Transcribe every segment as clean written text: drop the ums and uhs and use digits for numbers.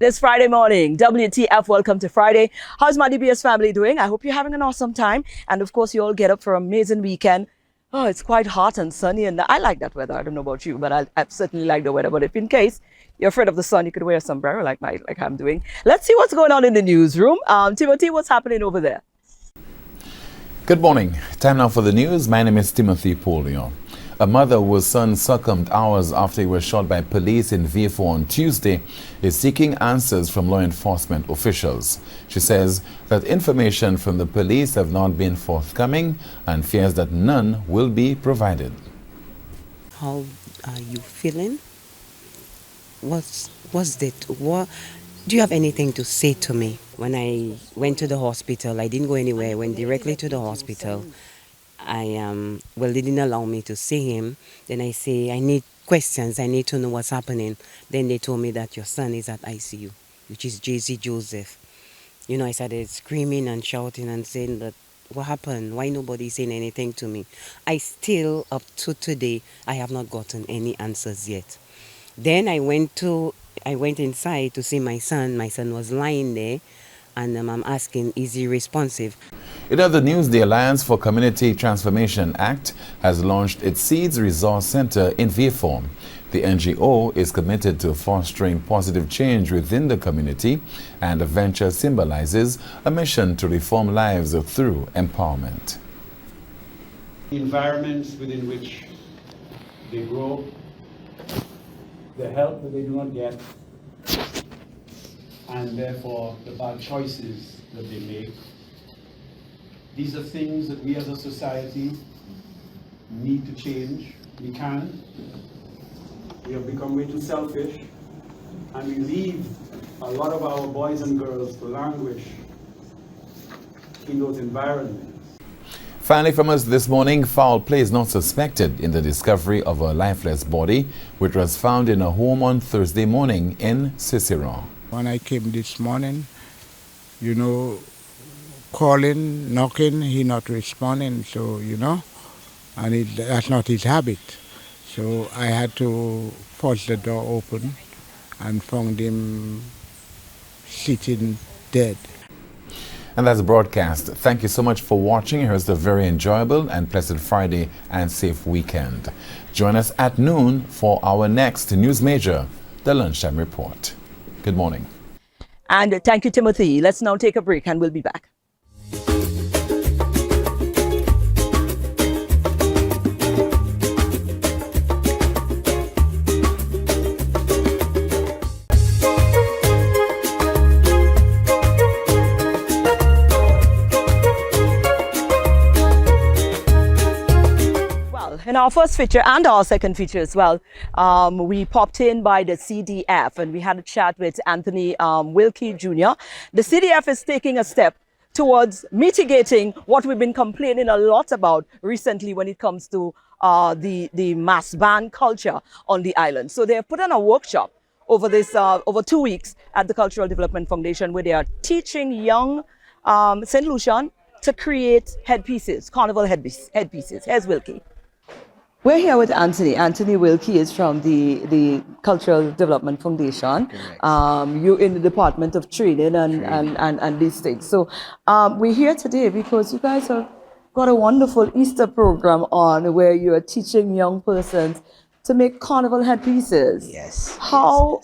this Friday morning. WTF, welcome to Friday. How's my DBS family doing? I hope you're having an awesome time. And of course, you all get up for an amazing weekend. Oh, it's quite hot and sunny, and I like that weather. I don't know about you, but I certainly like the weather. But if in case you're afraid of the sun, you could wear a sombrero like I'm doing. Let's see what's going on in the newsroom. Timothy, what's happening over there? Good morning. Time now for the news. My name is Timothy Polio. A mother whose son succumbed hours after he was shot by police in Vieux on Tuesday is seeking answers from law enforcement officials. She says that information from the police have not been forthcoming and fears that none will be provided. How are you feeling? What's it? What do you have anything to say to me? When I went to the hospital, I didn't go anywhere. I went directly to the hospital. They didn't allow me to see him. Then I say, I need questions. I need to know what's happening. Then they told me that your son is at ICU, which is JC Joseph. You know, I started screaming and shouting and saying that, what happened? Why nobody saying anything to me? I still, up to today, I have not gotten any answers yet. Then I went inside to see my son. My son was lying there, and I'm asking, is he responsive? In other news, the Alliance for Community Transformation Act has launched its Seeds Resource Center in Vieux. The NGO is committed to fostering positive change within the community, and the venture symbolizes a mission to reform lives through empowerment. The environments within which they grow, the help that they do not get, and therefore the bad choices that they make. These are things that we as a society need to change. We can. We have become way too selfish, and we leave a lot of our boys and girls to languish in those environments. Finally from us this morning, foul play is not suspected in the discovery of a lifeless body, which was found in a home on Thursday morning in Cicerone. When I came this morning, you know, calling, knocking, he not responding, so, you know, and that's not his habit. So I had to force the door open and found him sitting dead. And that's the broadcast. Thank you so much for watching. Here's the very enjoyable and pleasant Friday and safe weekend. Join us at noon for our next news major, the Lunchtime Report. Good morning. And thank you, Timothy. Let's now take a break and we'll be back. In our first feature and our second feature as well, we popped in by the CDF and we had a chat with Anthony Wilkie Jr. The CDF is taking a step towards mitigating what we've been complaining a lot about recently when it comes to the mass ban culture on the island. So they have put on a workshop over 2 weeks at the Cultural Development Foundation, where they are teaching young St. Lucian to create headpieces, carnival headpieces. Here's Wilkie. We're here with Anthony. Anthony Wilkie is from the Cultural Development Foundation. You're in the Department of Training and these things. So we're here today because you guys have got a wonderful Easter program on where you're teaching young persons to make carnival headpieces. Yes. How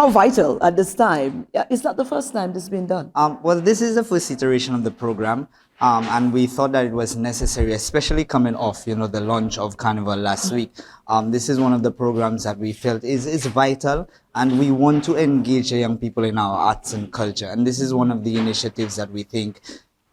vital at this time? Is that the first time this has been done? Well, this is the first iteration of the program. And we thought that it was necessary, especially coming off, you know, the launch of Carnival last week. This is one of the programs that we felt is vital, and we want to engage the young people in our arts and culture. And this is one of the initiatives that we think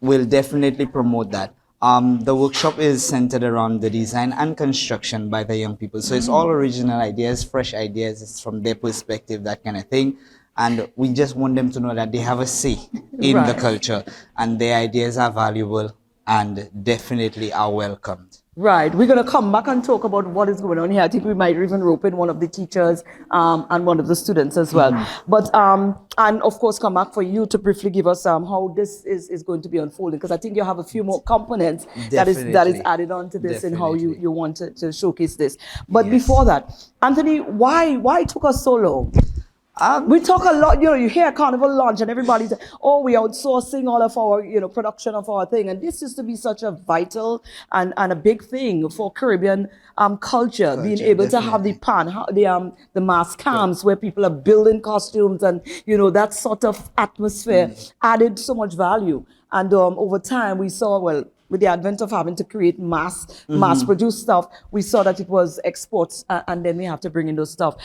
will definitely promote that. The workshop is centered around the design and construction by the young people. So it's all original ideas, fresh ideas. It's from their perspective, that kind of thing. And we just want them to know that they have a say in the culture, and their ideas are valuable and definitely are welcomed. Right. We're going to come back and talk about what is going on here. I think we might even rope in one of the teachers and one of the students as well. But, and of course, come back for you to briefly give us how this is going to be unfolding, because I think you have a few more components that is added on to this and how you want to showcase this. But before that, Anthony, why took us so long? We talk a lot, you hear Carnival launch and everybody's, oh, we're outsourcing all of our, production of our thing. And this used to be such a vital and a big thing for Caribbean culture, being able to have the the mass camps where people are building costumes and, that sort of atmosphere added so much value. And over time we saw, well, with the advent of having to create mass produced stuff, we saw that it was exports and then we have to bring in those stuff.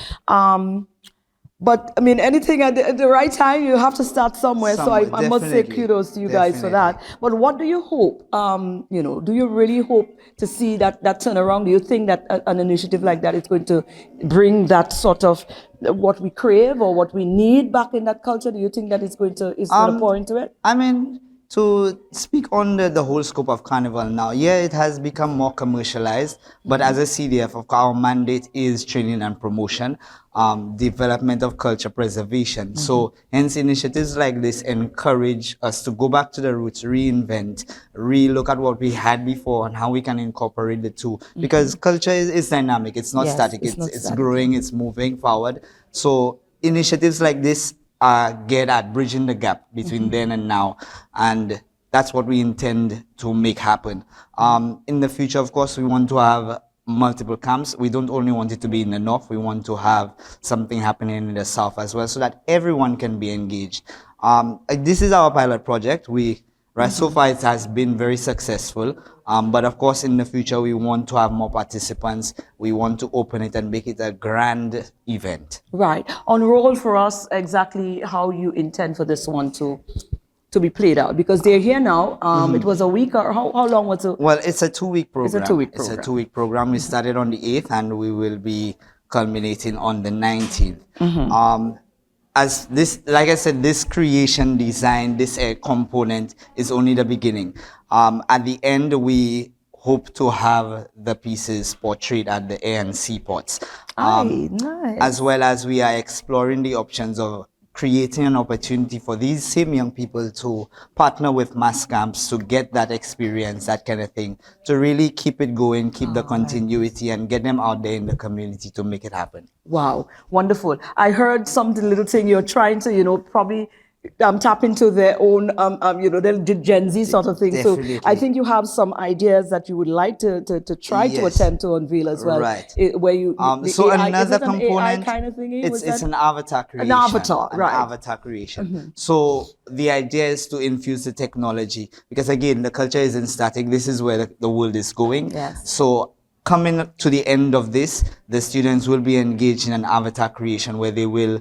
But I mean, anything at the right time, you have to start somewhere. So I must say kudos to you guys for that. But what do you hope? Do you really hope to see that turnaround? Do you think that an initiative like that is going to bring that sort of what we crave or what we need back in that culture? Do you think that it's going to pour into it? I mean, to speak on the whole scope of Carnival now, it has become more commercialized, but as a CDF, of course, our mandate is training and promotion, development of culture preservation. So hence initiatives like this encourage us to go back to the roots, reinvent, re-look at what we had before and how we can incorporate the two. Because culture is dynamic, it's not static, it's growing, it's moving forward. So initiatives like this get at bridging the gap between then and now, and that's what we intend to make happen. In the future, of course, we want to have multiple camps. We don't only want it to be in the north, we want to have something happening in the south as well, so that everyone can be engaged. This is our pilot project. So far it has been very successful, but of course in the future we want to have more participants. We want to open it and make it a grand event. Right. Unroll for us exactly how you intend for this one to be played out, because they're here now. It was a week, or how long was it? Well, it's a 2-week program. It's a 2-week program. We started on the 8th and we will be culminating on the 19th. As this, like I said, this creation design, this component is only the beginning. At the end, we hope to have the pieces portrayed at the air and seaports. Nice. As well as we are exploring the options of creating an opportunity for these same young people to partner with mass camps to get that experience, that kind of thing, to really keep it going, keep the continuity and get them out there in the community to make it happen. Wow, wonderful. I heard some little thing you're trying to, probably tap into their own, the Gen Z sort of thing. Definitely. So I think you have some ideas that you would like to try to attempt to unveil as well. Right. Where you so AI, another is it component, an AI kind of thingy? it's an avatar creation. An avatar, right. Avatar creation. So the idea is to infuse the technology, because again, the culture isn't static. This is where the world is going. Yes. So coming to the end of this, the students will be engaged in an avatar creation where they will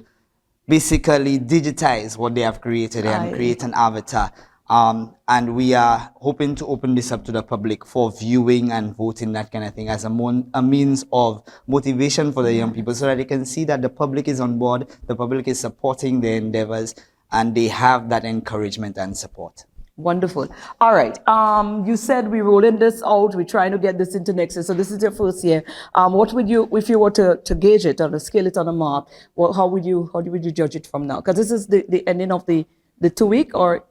basically digitize what they have created and create an avatar. And we are hoping to open this up to the public for viewing and voting, that kind of thing, as a means of motivation for the young people, so that they can see that the public is on board, the public is supporting their endeavors, and they have that encouragement and support. Wonderful. All right. You said we're rolling this out. We're trying to get this into next year. So this is your first year. What would you, if you were to gauge it or to scale it on a map, how would you judge it from now? Because this is the ending of the 2 week, or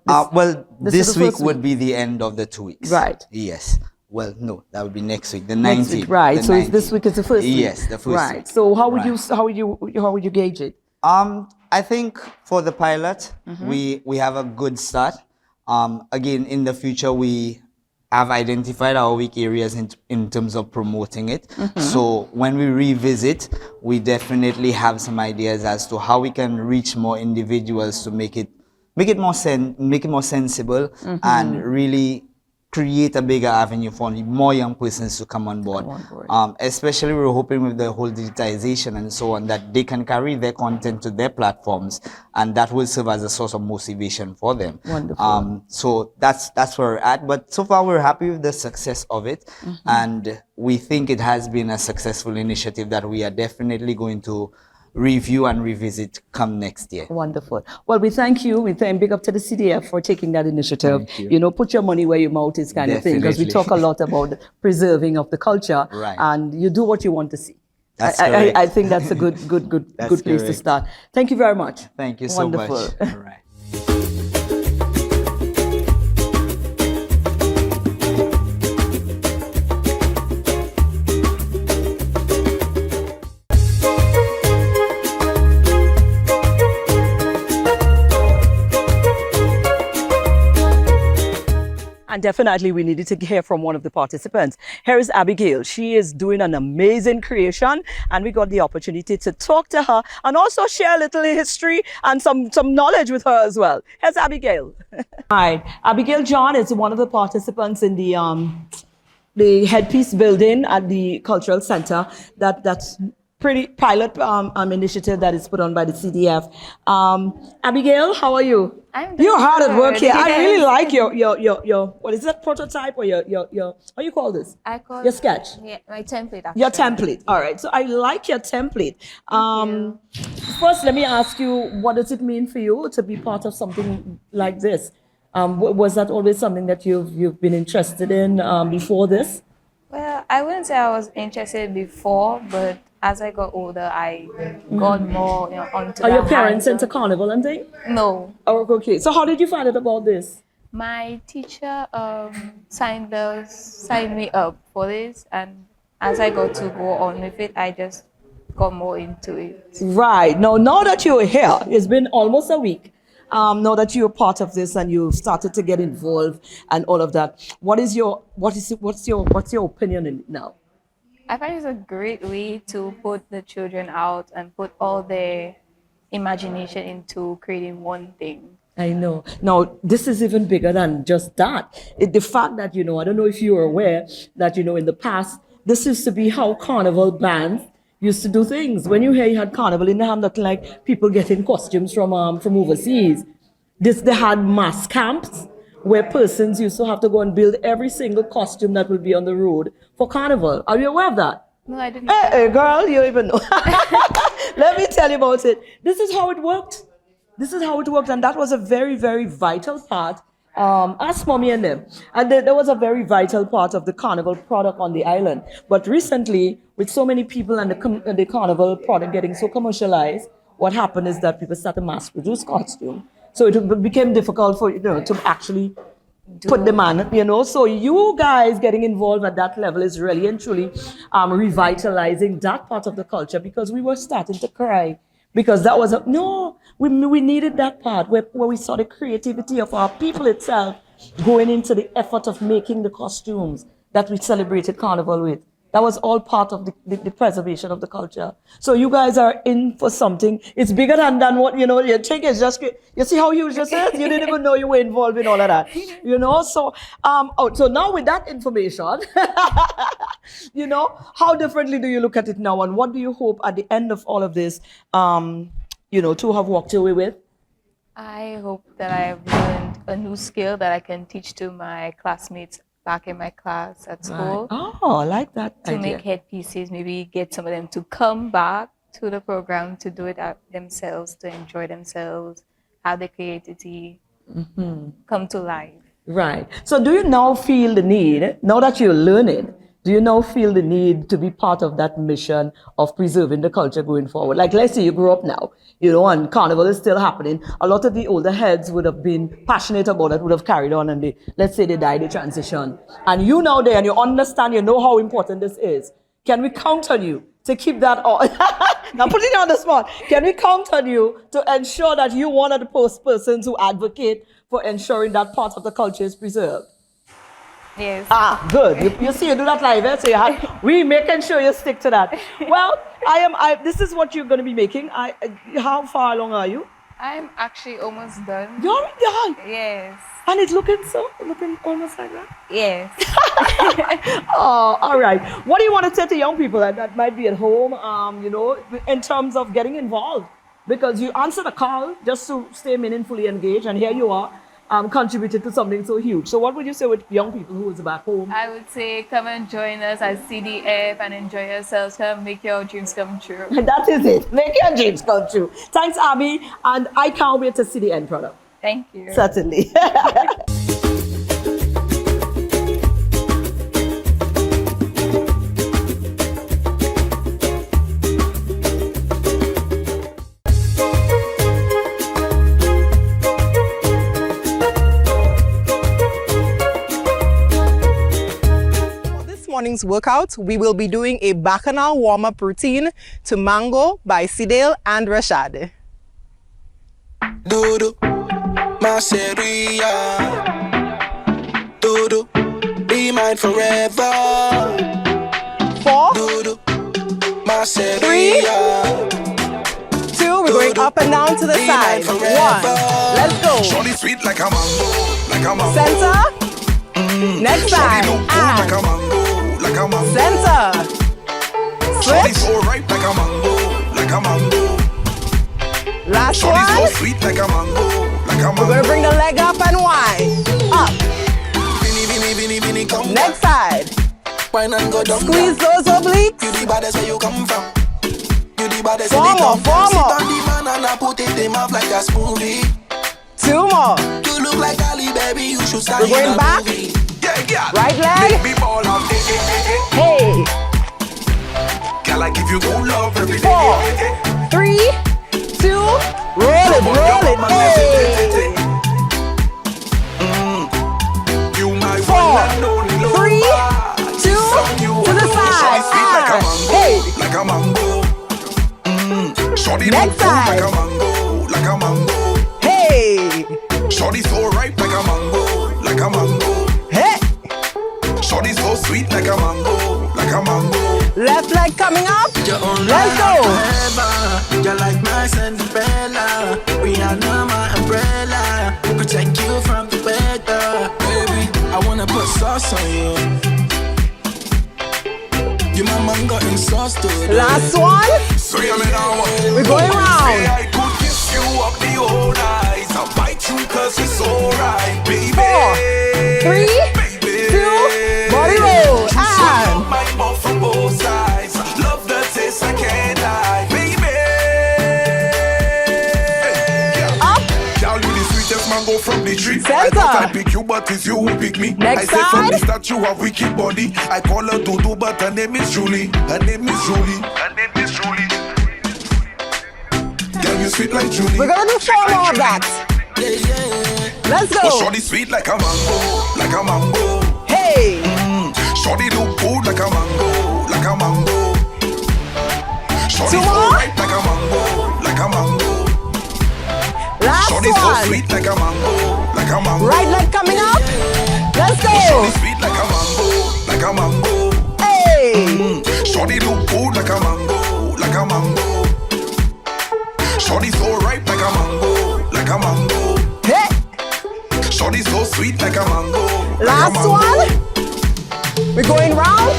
this week would be the end of the 2 weeks. Right. Yes. Well, no, that would be next week, the 19th. Next week, right. So this week is the first week. Yes, the first right. week. So how would you gauge it? I think for the pilot, we have a good start. Again, in the future, we have identified our weak areas in terms of promoting it. So when we revisit, we definitely have some ideas as to how we can reach more individuals to make it more sensible and really create a bigger avenue for more young persons to come on board. Especially we're hoping with the whole digitization and so on, that they can carry their content to their platforms, and that will serve as a source of motivation for them. Wonderful. So that's where we're at. But so far we're happy with the success of it, and we think it has been a successful initiative that we are definitely going to review and revisit come next year. Wonderful. Well, we thank you. We thank big up to the CDF for taking that initiative. Put your money where your mouth is, kind of thing, because we talk a lot about the preserving of the culture, and you do what you want to see. I think that's a good place to start. Thank you very much. Thank you so much. Wonderful. All right. definitely we needed to hear from one of the participants. Here is Abigail. She is doing an amazing creation, and we got the opportunity to talk to her and also share a little history and some knowledge with her as well. Here's Abigail. Right. Abigail John is one of the participants in the headpiece building at the cultural center. That's pretty pilot initiative that is put on by the CDF. Abigail, how are you? I'm You're hard at work good. here. I really like your what is that prototype or your how you call this? I call Your sketch. Yeah, my template. Actually. Your template. All right. So I like your template. First, let me ask you, what does it mean for you to be part of something like this? Was that always something that you've been interested in before this? Well, I wouldn't say I was interested before, but as I got older, I got more onto. Are your parents hands-on. into carnival and things? No, Oh, okay. So how did you find out about this? my teacher signed me up for this, and as I got to go on with it, I just got more into it. Right. Now that you're here, it's been almost a week. Now that you're part of this and you started to get involved and all of that, what's your opinion in it now? I find it's a great way to put the children out and put all their imagination into creating one thing. I know. Now, this is even bigger than just that. The fact that, I don't know if you were aware that, in the past, this used to be how carnival bands used to do things. When you hear you had carnival in the hand, nothing like people getting costumes from overseas. They had mass camps where persons used to have to go and build every single costume that would be on the road for carnival. Are you aware of that? No, I didn't. Hey, girl, you don't even know. Let me tell you about it. This is how it worked. And that was a very, very vital part. Ask Mommy and them. And there was a very vital part of the carnival product on the island. But recently, with so many people and the carnival product getting so commercialized, what happened is that people started to mass produce costume. So it became difficult for to actually put them on, So you guys getting involved at that level is really and truly revitalizing that part of the culture, because we were starting to cry. Because that was we needed that part where we saw the creativity of our people itself going into the effort of making the costumes that we celebrated carnival with. That was all part of the preservation of the culture. So you guys are in for something. It's bigger than what, you think it's just, you see how huge this is? You didn't even know you were involved in all of that, So, so now with that information, how differently do you look at it now? And what do you hope at the end of all of this, to have walked away with? I hope that I have learned a new skill that I can teach to my classmates back in my class at school. Right. Oh, I like that to idea. make headpieces, maybe get some of them to come back to the program to do it themselves, to enjoy themselves, have the creativity come to life. Right. So do you now feel the need, now that you're learning, do you now feel the need to be part of that mission of preserving the culture going forward? Like, let's say you grew up now, and carnival is still happening. A lot of the older heads would have been passionate about it, would have carried on, and let's say they died, they transition. And you now there, and you understand, you know how important this is. Can we count on you to keep that on? Now putting you on the spot. Can we count on you to ensure that you one of the persons who advocate for ensuring that part of the culture is preserved? Yes. Good. You see, you do that live, eh? So we making sure you stick to that. Well, this is what you're going to be making. How far along are you? I'm actually almost done. You're done? Yes. And it's looking almost like that? Yes. Oh, all right. What do you want to say to young people that might be at home, in terms of getting involved? Because you answered a call just to stay meaningfully engaged, and here you are. Contributed to something so huge. So what would you say with young people who is back home? I would say come and join us at CDF and enjoy yourselves. Come make your dreams come true. That is it. Make your dreams come true. Thanks, Abby. And I can't wait to see the end product. Thank you. Certainly. Morning's workout, we will be doing a bacchanal warm-up routine to Mango by Sidale and Rashad. Dudu, Maseria. Do Do be mine forever. 4, Do my 3, 2, we're going up and down to the side. 1, let's go. Shorty sweet like a mango, like a mango. Center, next side, Shorty look good like a and mango, like a mango. center. Shorty Switch, so ripe like a mango, like a mango. last Shorty so one. sweet like a mango, like a mango. We're gonna bring the leg up and wind. Up, Vini, come next side. wine and go down. Squeeze those obliques. You the baddest where you come from. You the baddest Four where you more, come from. Sit four more. on the man and I put it in mouth like a smoothie. 2 more. You look like Ali, baby. You should start We're going in a back. movie. Yeah, yeah. Right leg. Baby ball on. Hey, Girl, I give you good love every day. 4, 3, 2, roll it, hey. You my 4, one and only love. 3, 2, to the side. Sweet like a And, mango, hey, like a mango. Shorty Next look good side. like a mango, like a mango. hey, Shorty so ripe like a mango, like a mango. hey. Shorty so sweet like a mango, like a mango. Left leg coming up. Let's go. You're like my Cinderella. Rihanna, my umbrella. Protect you from the weather. Baby, I wanna put sauce on you. Your mama got in sauce to it. Last one. So you me now. We're going round. Say I could kiss you up the whole night. I'll bite you cause it's alright, baby. 4, 3, 2, body roll. And My mouth from both sides. Love the taste, I can't lie, baby. up. Girl, you the sweetest mango from the tree. Center. I thought I'd pick you, but it's you who pick me. Next I said from the side. start you have wicked body. I call her Dudu, but her name is Julie. Her name is Julie. Her name is Julie. Girl, you sweet like Julie. We're gonna do 4 more of that. Yeah, yeah. Let's Oh, go. shorty sweet like a mango, like a mango. Hey, Shorty look good like a mango, like a mango. Shorty 2 so more. ripe like a mango, like a mango. last Shorty so one. sweet like a mango, like a mango. Right leg coming up. Let's Shorty go. sweet like a mango, like a mango. Hey, Shorty look good like a mango, like a mango. Shorty so ripe like a mango, like a mango. hey. Shorty so sweet like a mango, like a Last mango. one. We're going round.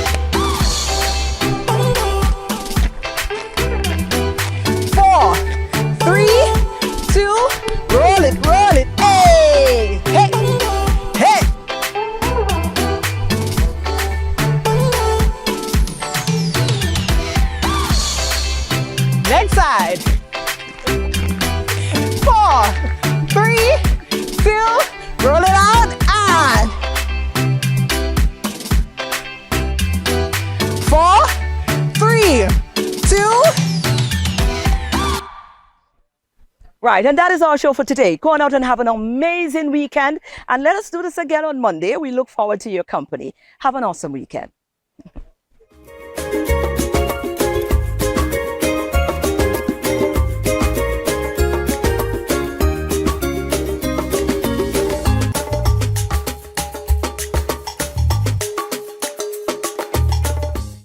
4, 3, 2, roll it, hey, hey, hey. Next side. 4, 3, 2, roll it out and 4, 3, 2. Right, and that is our show for today. Go on out and have an amazing weekend. And let us do this again on Monday. We look forward to your company. Have an awesome weekend.